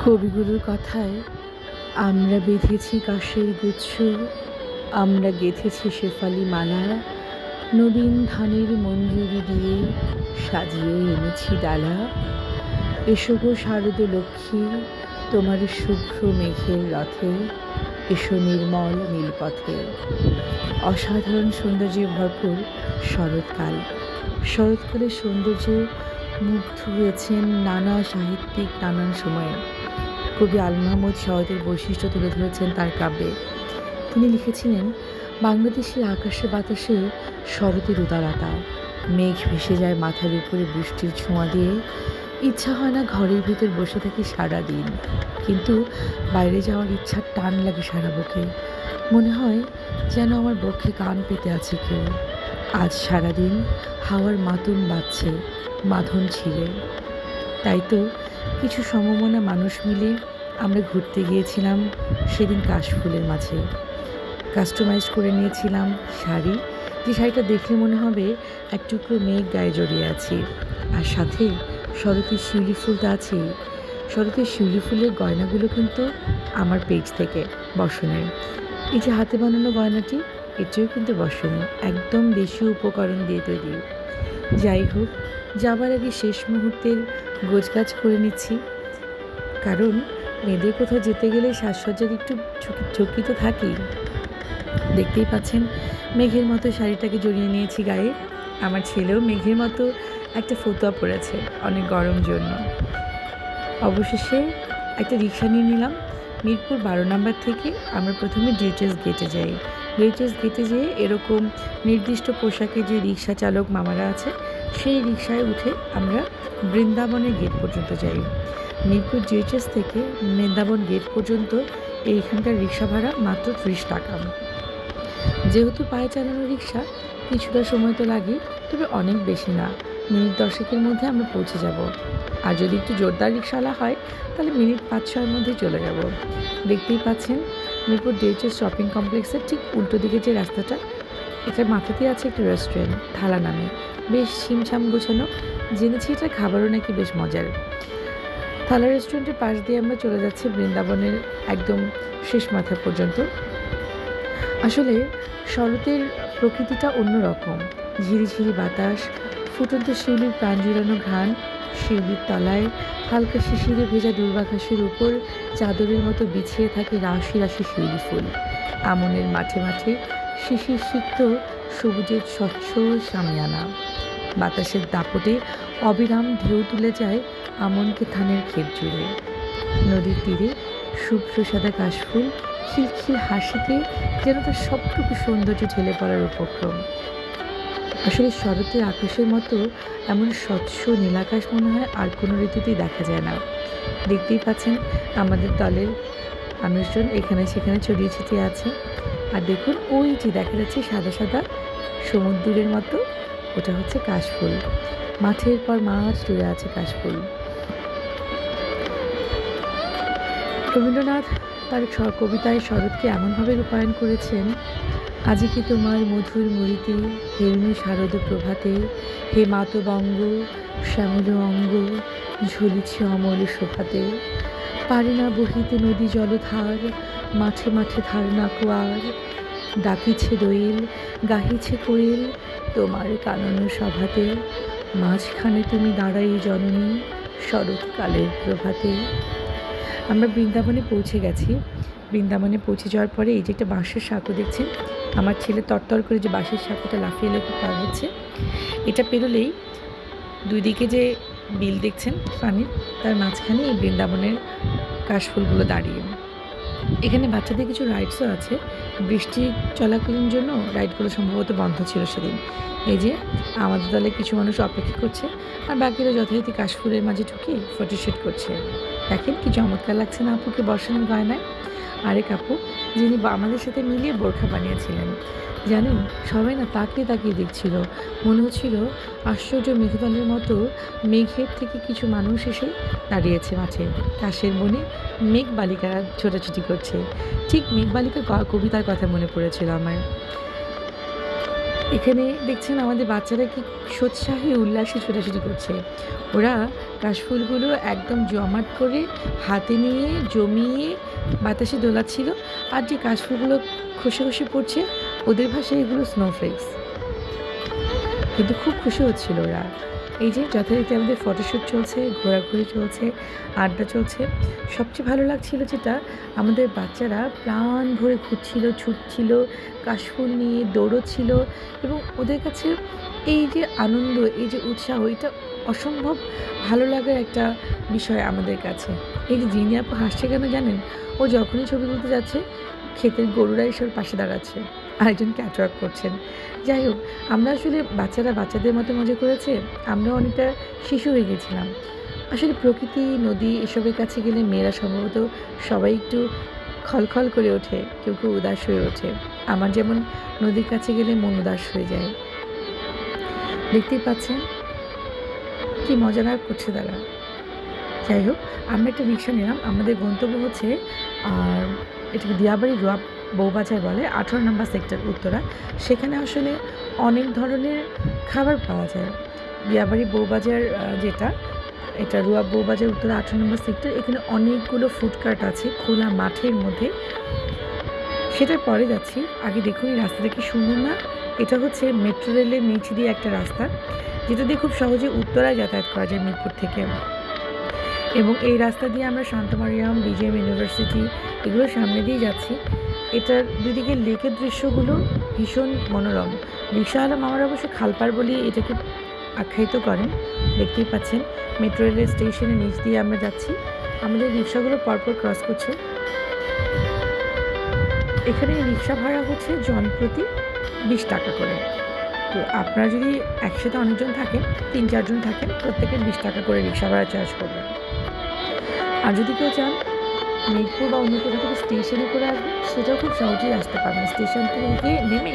কবিগুরুর কথায় আমরা বেঁধেছি কাশের গুচ্ছ, আমরা গেঁথেছি শেফালি মালা, নবীন ধানের মঞ্জুরি দিয়ে সাজিয়ে এনেছি ডালা। এসো গো শারদ লক্ষ্মী, তোমার শুভ্র মেঘের রথে, এসো নির্মল নীলপথে। অসাধারণ সৌন্দর্যে ভরপুর শরৎকাল। শরৎকালের সৌন্দর্যে মুগ্ধ হয়েছেন নানা সাহিত্যিক নানান সময়ে। কবি আল মাহমুদ সওদের বৈশিষ্ট্য তুলে ধরেছেন তার কাব্যে। তিনি লিখেছিলেন, বাংলাদেশের আকাশে বাতাসে শরতের উদারতা, মেঘ ভেসে যায় মাথার উপরে বৃষ্টির ছোঁয়া দিয়ে। ইচ্ছা হয় না ঘরের ভিতর বসে থাকি সারা দিন, কিন্তু বাইরে যাওয়ার ইচ্ছার টান লাগে সারা বুকে। মনে হয় যেন আমার বক্ষে কান পেতে আছে কেউ। আজ সারাদিন হাওয়ার মাতুম বাজছে মাধন ছিঁড়ে। তাই তো কিছু সমমনা মানুষ মিলে আমরা ঘুরতে গিয়েছিলাম সেদিন কাশফুলের মাঝে। কাস্টমাইজ করে নিয়েছিলাম শাড়ি, যে শাড়িটা দেখলে মনে হবে এক টুকরো মেঘ গায়ে জড়িয়ে আছি। আর সাথে শরতের শিউলি ফুল তো আছেই। শরতের শিউলি ফুলের গয়নাগুলো কিন্তু আমার পেজ থেকে বসনের। এই যে হাতে বানানো গয়নাটি, এটিও কিন্তু বসনের, একদম দেশীয় উপকরণ দিয়ে তৈরি। যাই হোক, যাবার আগে শেষ মুহূর্তের গোছগাছ করে নিচ্ছি, কারণ মেয়েদের কোথাও যেতে গেলে সাজসজ্জার একটু ঝুঁকি তো থাকেই। দেখতেই পাচ্ছেন মেঘের মতো শাড়িটাকে জড়িয়ে নিয়েছি গায়ে। আমার ছেলেও মেঘের মতো একটা ফতুয়া পরেছে অনেক গরম জন্য। অবশেষে একটা রিক্সা নিয়ে নিলাম। মিরপুর 12 নম্বর থেকে আমরা প্রথমে ডিউটেস গেটে যাই। ডিউটেস গেটে যেয়ে এরকম নির্দিষ্ট পোশাকে যে রিক্সা চালক মামারা আছে, সেই রিক্সায় উঠে আমরা বৃন্দাবনের গেট পর্যন্ত যাই। মিরপুর ডিউটেস থেকে বৃন্দাবন গেট পর্যন্ত এইখানকার রিক্সা ভাড়া মাত্র 30 টাকা। যেহেতু পায়ে চালানো রিক্সা, কিছুটা সময় তো লাগে, তবে অনেক বেশি না, মিনিট 10-এর মধ্যে আমরা পৌঁছে যাব। আর যদি একটু জোরদার রিক্সাওয়ালা হয় তাহলে মিনিট 5-6-এর মধ্যেই চলে যাব। দেখতেই পাচ্ছেন মিরপুর ডিউটেস শপিং কমপ্লেক্সের ঠিক উল্টো দিকে যে রাস্তাটা, এটার মাথাতেই আছে একটা রেস্টুরেন্ট থালা নামে, বেশ ছিমছাম গোছানো। জেনেছি এটার খাবারও নাকি বেশ মজার। থালা রেস্টুরেন্টের পাশ দিয়ে আমরা চলে যাচ্ছি বৃন্দাবনের একদম শেষ মাথা পর্যন্ত। আসলে শরতের প্রকৃতিটা অন্যরকম। ঝিরিঝিরি বাতাস, ফুটন্ত শিউলির প্রাণ জুড়ানো ঘ্রাণ, শিউলির তলায় হালকা শিশিরে ভেজা দুর্বাঘাসের উপর চাদরের মতো বিছিয়ে থাকে রাশি রাশি শিউলি ফুল। আমনের মাঠে মাঠে শিশির সিক্ত সবুজের স্বচ্ছ সামিয়ানা। বাতাসের দাপটে অবিরাম ঢেউ তুলে যায় আমনকে থানের ক্ষেত জুড়ে। নদীর তীরে শুভ্র সাদা কাশফুল খিলখিল হাসিতে যেন তার সবটুকু সৌন্দর্য ঢেলে পড়ার উপক্রম। আসলে শরতের আকাশের মতো এমন স্বচ্ছ নীলাকাশ মনে হয় আর কোনো ঋতুতেই দেখা যায় না। দেখতেই পাচ্ছেন আমাদের দলের মানুষজন এখানে সেখানে ছড়িয়ে ছিটিয়ে আছে। আর দেখুন ওই যে দেখা যাচ্ছে সাদা সাদা সমুদ্রের মতো, ওটা হচ্ছে কাশফুল। মাঠের পর মাঠ জুড়ে আছে কাশফুল। রবীন্দ্রনাথ তার কবিতায় শরৎকে এমনভাবে রূপায়ণ করেছেন, আজি কি তোমার মধুর মুরিতে হেরুনি শারদ প্রভাতে, হে মাতবঙ্গ শ্যামল অঙ্গ ঝুলিছে অমল শোভাতে। পারে না বহিতে নদী জলধার, মাঠে মাঠে ধারনা কুয়ার। ডাকিছে দোয়েল গাহিছে কোয়েল তোমার কানন সভাতে, মাঝখানে তুমি দাঁড়াই জননী শরৎকালের প্রভাতে। আমরা বৃন্দাবনে পৌঁছে গেছি। বৃন্দাবনে পৌঁছে যাওয়ার পরে এই যে একটা বাঁশের সাঁকো দেখছেন, আমার ছেলে তরতর করে যে বাঁশের সাঁকোটা লাফিয়ে লাফিয়ে পার হচ্ছে। এটা পেরোলেই দুই দিকে যে বিল দেখছেন পানির, তার মাঝখানে এই বৃন্দাবনের কাশফুলগুলো দাঁড়িয়ে। এখানে বাচ্চাদের কিছু রাইডসও আছে। বৃষ্টি চলাকালীন জন্য রাইডগুলো সম্ভবত বন্ধ ছিল সেদিন। এই যে আমাদের দলে কিছু মানুষ অপেক্ষা করছে, আর বাকিরা যথারীতি কাশফুলের মাঝে ঢুকে ফটোশ্যুট করছে। দেখেন কি চমৎকার লাগছে না আপুকে বসানো গয়নায়। আরেক আপু যিনি আমাদের সাথে মিলিয়ে বোরখা বানিয়েছিলেন, জানেন সবাই না তাকিয়ে তাকিয়ে দেখছিল। মনে হচ্ছিল আশ্চর্য মেঘদলের মতো মেঘের থেকে কিছু মানুষ এসে দাঁড়িয়েছে মাঠে। কাশের বনে মেঘ বালিকারা ছোটাছুটি করছে। ঠিক মেঘ বালিকা কবিতার কথা মনে পড়েছিল আমার। এখানে দেখছেন আমাদের বাচ্চারা কি সোৎসাহে উল্লাসে ছোটাছুটি করছে। ওরা কাশফুলগুলো একদম জমাট করে হাতে নিয়ে জমিয়ে বাতাসে দোলাচ্ছিল। আর যে কাশফুলগুলো খসে খসে পড়ছে, ওদের ভাষায় এগুলো স্নোফ্লেক্স। কিন্তু খুব খুশি হচ্ছিল ওরা। এই যে যথারীতি আমাদের ফটোশ্যুট চলছে, ঘোরাঘুরি চলছে, আড্ডা চলছে। সবচেয়ে ভালো লাগছিল যেটা, আমাদের বাচ্চারা প্রাণ ভরে ঘুরছিল, ছুটছিল, কাশফুল নিয়ে দৌড়চ্ছিল এবং ওদের কাছে এই যে আনন্দ, এই যে উৎসাহ, এটা অসম্ভব ভালো লাগার একটা বিষয় আমাদের কাছে। এই যে জিনি আপু হাসছে কেন জানেন? ও যখনই ছবি তুলতে যাচ্ছে, ক্ষেতের গরুরা এসে ওর পাশে দাঁড়াচ্ছে, আরেকজন ক্যাটওয়াক করছেন। যাই হোক, আমরা আসলে বাচ্চারা বাচ্চাদের মতো মজা করেছে, আমরাও অনেকটা শিশু হয়ে গেছিলাম। আসলে প্রকৃতি, নদী এসবের কাছে গেলে মেয়েরা সম্ভবত সবাই একটু খলখল করে ওঠে, কেউ কেউ উদাস হয়ে ওঠে। আমার যেমন নদীর কাছে গেলে মন উদাস হয়ে যায়। দেখতেই পাচ্ছেন কি মজা করছে তারা। যাই হোক, আমরা একটা রিক্সা নিলাম। আমাদের গন্তব্য হচ্ছে, আর এটাকে দিয়াবাড়ি রুয়াব বউবাজার বলে, 18 নম্বর সেক্টর, উত্তরা। সেখানে আসলে অনেক ধরনের খাবার পাওয়া যায়। দিয়াবাড়ি বউবাজার যেটা, এটা রুয়াব বউবাজার, উত্তরা, 18 নম্বর সেক্টর। এখানে অনেকগুলো ফুড কার্ট আছে খোলা মাঠের মধ্যে। সেটার পরে যাচ্ছি। আগে দেখুন এই রাস্তাটা কি সুন্দর না? এটা হচ্ছে মেট্রো রেলের নিচ দিয়ে একটা রাস্তা, যেটা দিয়ে খুব সহজে উত্তরায় যাতায়াত করা যায় মিরপুর থেকে। এবং এই রাস্তা দিয়ে আমরা শান্তমারিয়াম, বিজেএম ইউনিভার্সিটি, এগুলোর সামনে দিয়ে যাচ্ছি। এটার দুদিকে লেকের দৃশ্যগুলো ভীষণ মনোরম। রিক্সাওয়ালা মামারা অবশ্য খালপাড় বলে এটাকে আখ্যায়িত করেন। দেখতেই পাচ্ছেন মেট্রো রেলের স্টেশনের নিচ দিয়ে আমরা যাচ্ছি। আমাদের রিক্সাগুলো পরপর ক্রস করছে। এখানে রিক্সা ভাড়া হচ্ছে জনপ্রতি 20 টাকা করে। তো আপনারা যদি একসাথে অনেকজন থাকেন, 3-4 জন থাকেন, প্রত্যেকের 20 টাকা করে রিক্সা ভাড়া চার্জ করবেন। আর যদি কেউ চান মিরপুর বা অন্য কোথাও থেকে স্টেশনে করে আসবেন, সেটাও খুব সহজেই আসতে পারবেন। স্টেশন থেকে নেমে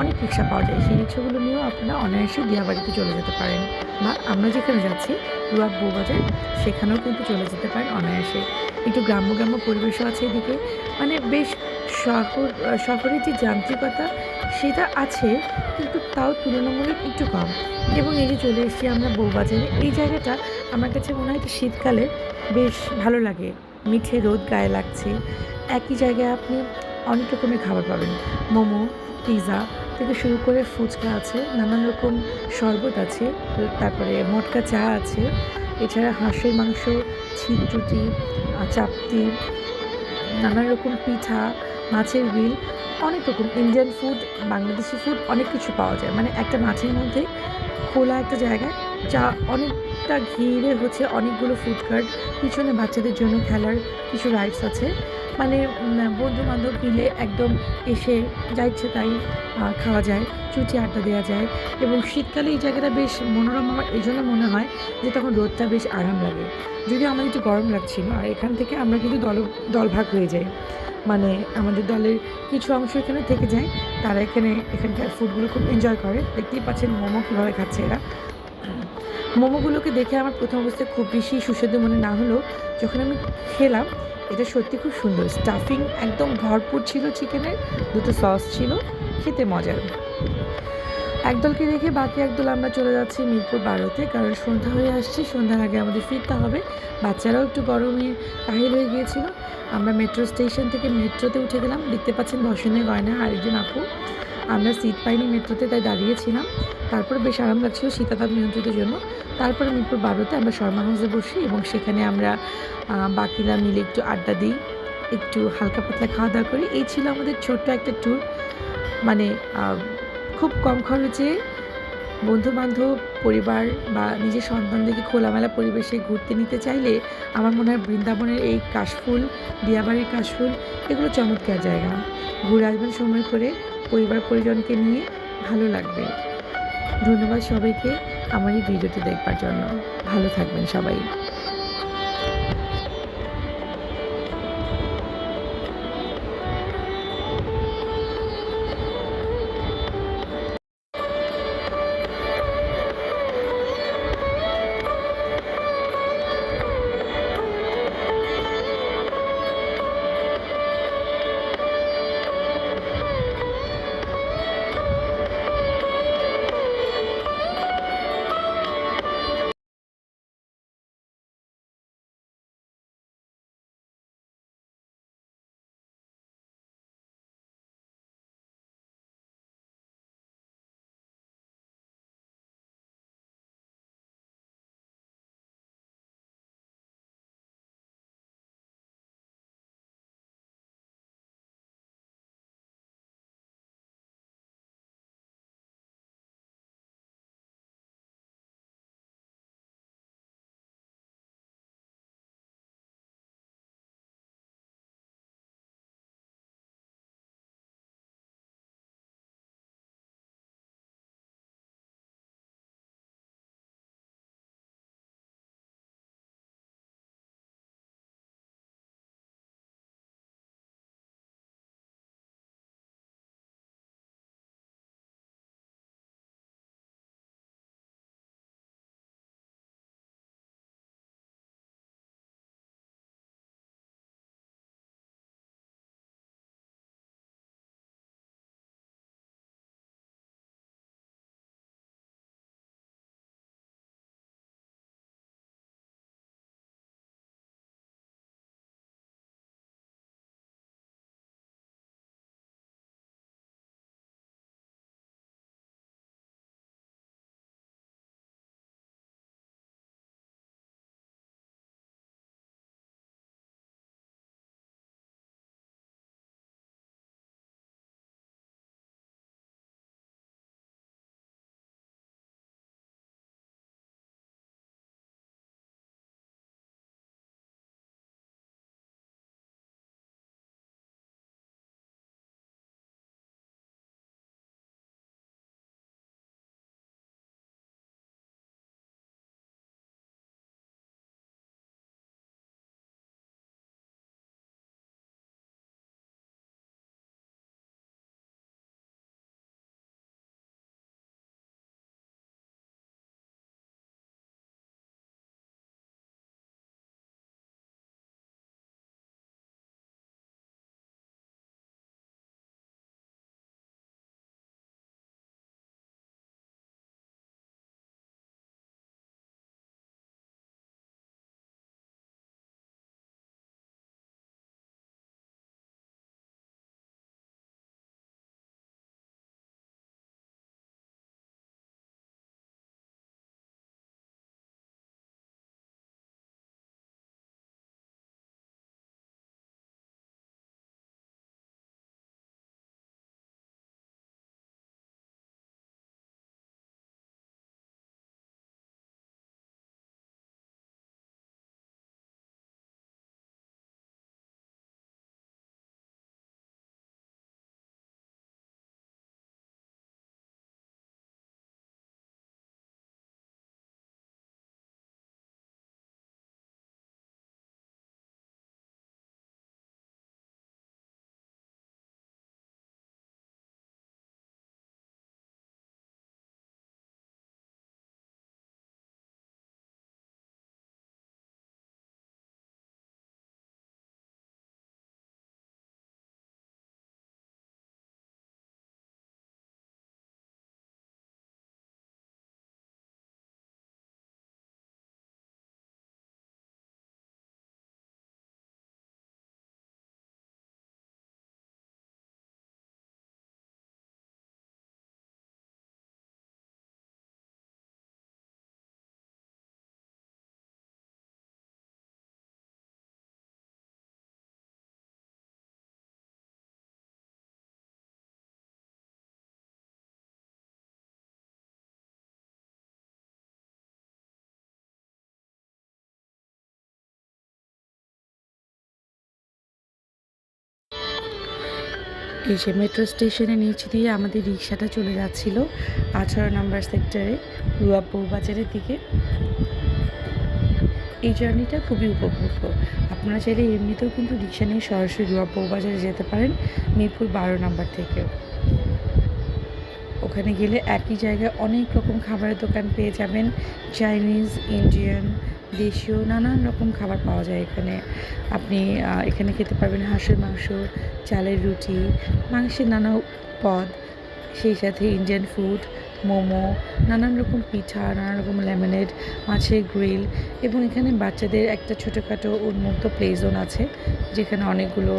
অনেক রিক্সা পাওয়া যায়, সেই রিক্সাগুলো নিয়েও আপনারা অনায়াসে দিয়াবাড়িতে চলে যেতে পারেন, বা আমরা যেখানে যাচ্ছি রুয়াব বউবাজার, সেখানেও কিন্তু চলে যেতে পারেন অনায়াসে। একটু গ্রাম্য গ্রাম্য পরিবেশও আছে এদিকে, মানে বেশ শহরের যে যান্ত্রিকতা সেটা আছে, কিন্তু তাও তুলনামূলক একটু কম। এবং এই যে চলে এসেছি আমরা বউবাজারে, এই জায়গাটা আমার কাছে মনে হয় যে শীতকালে বেশ ভালো লাগে। মিঠে রোদ গায়ে লাগছে। একই জায়গায় আপনি অনেক রকমের খাবার পাবেন। মোমো, পিৎজা থেকে শুরু করে ফুচকা আছে, নানান রকম শরবত আছে, তারপরে মটকা চা আছে, এছাড়া হাঁসের মাংস, ছিটরুটি, চাপতি, নানান রকম পিঠা, মাছের ঝোল, অনেক রকম ইন্ডিয়ান ফুড, বাংলাদেশি ফুড, অনেক কিছু পাওয়া যায়। মানে একটা মাঠের মধ্যে খোলা একটা জায়গায় যা অনেকটা ঘিরে হচ্ছে অনেকগুলো ফুড কার্ট, পিছনে বাচ্চাদের জন্য খেলার কিছু রাইডস আছে। মানে বন্ধুবান্ধব মিলে একদম এসে যা ইচ্ছে তাই খাওয়া যায়, চুচি আড্ডা দেওয়া যায়। এবং শীতকালে এই জায়গাটা বেশ মনোরম আমার এই জন্য মনে হয় যে তখন রোদটা বেশ আরাম লাগে। যদিও আমার একটু গরম লাগছিল। আর এখান থেকে আমরা কিন্তু দলভাগ হয়ে যাই। মানে আমাদের দলের কিছু অংশ এখানে থেকে যায়, তারা এখানকার ফুডগুলো খুব এনজয় করে। দেখতেই পাচ্ছেন মোমো কীভাবে খাচ্ছে এরা। মোমোগুলোকে দেখে আমার প্রথম অবস্থায় খুব বেশি সুস্বাদু মনে না হলেও, যখন আমি খেলাম, এটা সত্যি খুব সুন্দর। স্টাফিং একদম ভরপুর ছিল চিকেনের, দুটো সস ছিল, খেতে মজার। একদলকে রেখে বাকি একদল আমরা চলে যাচ্ছি মিরপুর 12-তে, কারণ সন্ধ্যা হয়ে আসছে, সন্ধ্যার আগে আমাদের ফিরতে হবে। বাচ্চারাও একটু গরমে কাহিল হয়ে গিয়েছিল। আমরা মেট্রো স্টেশন থেকে মেট্রোতে উঠে গেলাম। দেখতে পাচ্ছেন বসনে গয়না আরেকজন আপু। আমরা সিট পাইনি মেট্রোতে, তাই দাঁড়িয়েছিলাম। তারপরে বেশ আরাম লাগছিল শীতাতাপ নিয়ন্ত্রিতের জন্য। তারপরে মিরপুর 12-তে আমরা শর্মা হাউসে বসি এবং সেখানে আমরা বাকিরা মিলে একটু আড্ডা দিই, একটু হালকা পাতলা খাওয়া দাওয়া করি। এই ছিল আমাদের ছোট্ট একটা ট্যুর। মানে খুব কম খরচে বন্ধুবান্ধব, পরিবার বা নিজের সন্তানদেরকে খোলামেলা পরিবেশে ঘুরতে নিতে চাইলে আমার মনে হয় বৃন্দাবনের এই কাশফুল, দিয়াবাড়ির কাশফুল, এগুলো চমৎকার জায়গা। ঘুরে আসবেন সময় করে পরিবার পরিজনকে নিয়ে, ভালো লাগবে। ধন্যবাদ সবাইকে আমার এই ভিডিওটি দেখবার জন্য। ভালো থাকবেন সবাই। এই যে মেট্রো স্টেশনের নিচ দিয়ে আমাদের রিক্সাটা চলে যাচ্ছিল 18 নম্বর সেক্টরে রুয়াব বউবাজারের দিকে। এই জার্নিটা খুবই উপভোগ্য। আপনারা চাইলে এমনিতেও কিন্তু রিক্সা নিয়ে সরাসরি রুয়াব বউবাজারে যেতে পারেন মিরপুর 12 নম্বর থেকে। ওখানে গেলে একই জায়গায় অনেক রকম খাবারের দোকান পেয়ে যাবেন, চাইনিজ, ইন্ডিয়ান, দেশীয় নানান রকম খাবার পাওয়া যায় এখানে। আপনি এখানে খেতে পারবেন হাঁসের মাংস, চালের রুটি, মাংসের নানা পদ, সেই সাথে ইন্ডিয়ান ফুড, মোমো, নানান রকম পিঠা, নানান রকম লেমনেড, মাছের গ্রিল, এবং এখানে বাচ্চাদের একটা ছোটোখাটো উন্মুক্ত প্লে জোন আছে যেখানে অনেকগুলো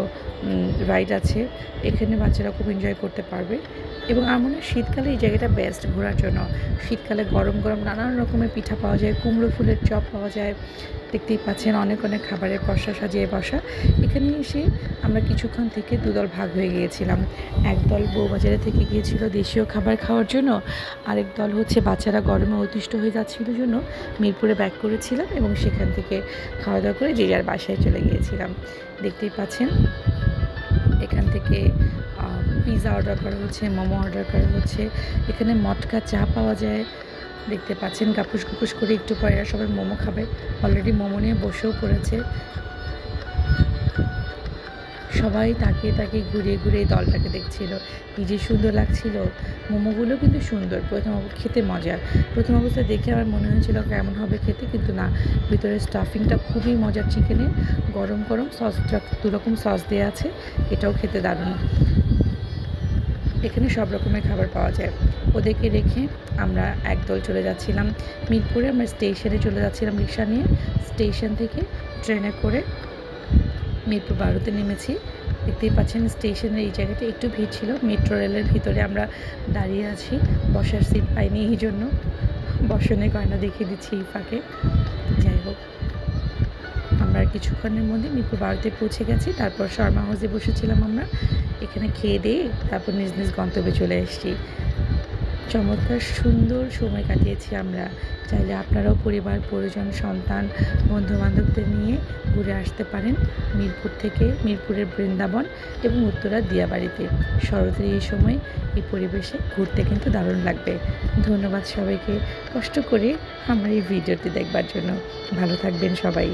রাইড আছে। এখানে বাচ্চারা খুব এনজয় করতে পারবে। এবং আমার মনে হয় শীতকালে এই জায়গাটা বেস্ট ঘোরার জন্য। শীতকালে গরম গরম নানান রকমের পিঠা পাওয়া যায়, কুমড়ো ফুলের চপ পাওয়া যায়, দেখতেই পাচ্ছেন অনেক অনেক খাবারের পসরা সাজিয়ে বসা। এখানে এসে আমরা কিছুক্ষণ থেকে দুদল ভাগ হয়ে গিয়েছিলাম। একদল বউবাজারে থেকে গিয়েছিল দেশীয় খাবার খাওয়ার জন্য, আরেক দল হচ্ছে বাচ্চারা গরমে অতিষ্ঠ হয়ে যাচ্ছিল জন্য মিরপুরে ব্যাক করেছিলাম এবং সেখান থেকে খাওয়া দাওয়া করে যে যার বাসায় চলে গিয়েছিলাম। দেখতেই পাচ্ছেন এখান থেকে পিৎজা অর্ডার করা হচ্ছে, মোমো অর্ডার করা হচ্ছে। এখানে মটকা চা পাওয়া যায়, দেখতে পাচ্ছেন গাপুস গুপুস করে একটু পরে এরা সবাই মোমো খাবে। অলরেডি মোমো নিয়ে বসেও পড়েছে। সবাই তাকিয়ে তাকিয়ে ঘুরিয়ে ঘুরিয়ে দলটাকে দেখছিল, কী যে সুন্দর লাগছিল। মোমোগুলো কিন্তু সুন্দর, খেতে মজা। প্রথম অবস্থায় দেখে আমার মনে হয়েছিল কেমন হবে খেতে, কিন্তু না, ভিতরে স্টাফিংটা খুবই মজার চিকেনের। গরম গরম সসটা 2 রকম সস দেওয়া আছে, এটাও খেতে দারুণ। এখানে সব রকমের খাবার পাওয়া যায়। ওদেরকে রেখে আমরা একদল চলে যাচ্ছিলাম মিরপুরে। আমরা স্টেশনে চলে যাচ্ছিলাম রিক্সা নিয়ে। স্টেশন থেকে ট্রেনে করে মিরপুর 12তে নেমেছি। দেখতেই পাচ্ছেন স্টেশনের এই জায়গাটা একটু ভিড় ছিল। মেট্রো রেলের ভিতরে আমরা দাঁড়িয়ে আছি, বসার সিট পাইনি, এই জন্য বসনের গয়না দেখিয়ে দিচ্ছি এই ফাঁকে। যাই হোক, আমরা কিছুক্ষণের মধ্যে মিরপুর 12তে পৌঁছে গেছি। তারপর শর্মা হাউসে বসেছিলাম আমরা, এখানে খেয়ে দিয়ে তারপর নিজ নিজ গন্তব্যে চলে এসেছি। চমৎকার সুন্দর সময় কাটিয়েছি আমরা। চাইলে আপনারাও পরিবার, পরিজন, সন্তান, বন্ধুবান্ধবদের নিয়ে ঘুরে আসতে পারেন মিরপুর থেকে, মিরপুরের বৃন্দাবন এবং উত্তরার দিয়াবাড়িতে। শরতের এই সময় এই পরিবেশে ঘুরতে কিন্তু দারুণ লাগবে। ধন্যবাদ সবাইকে কষ্ট করে আমার এই ভিডিওটি দেখবার জন্য। ভালো থাকবেন সবাই।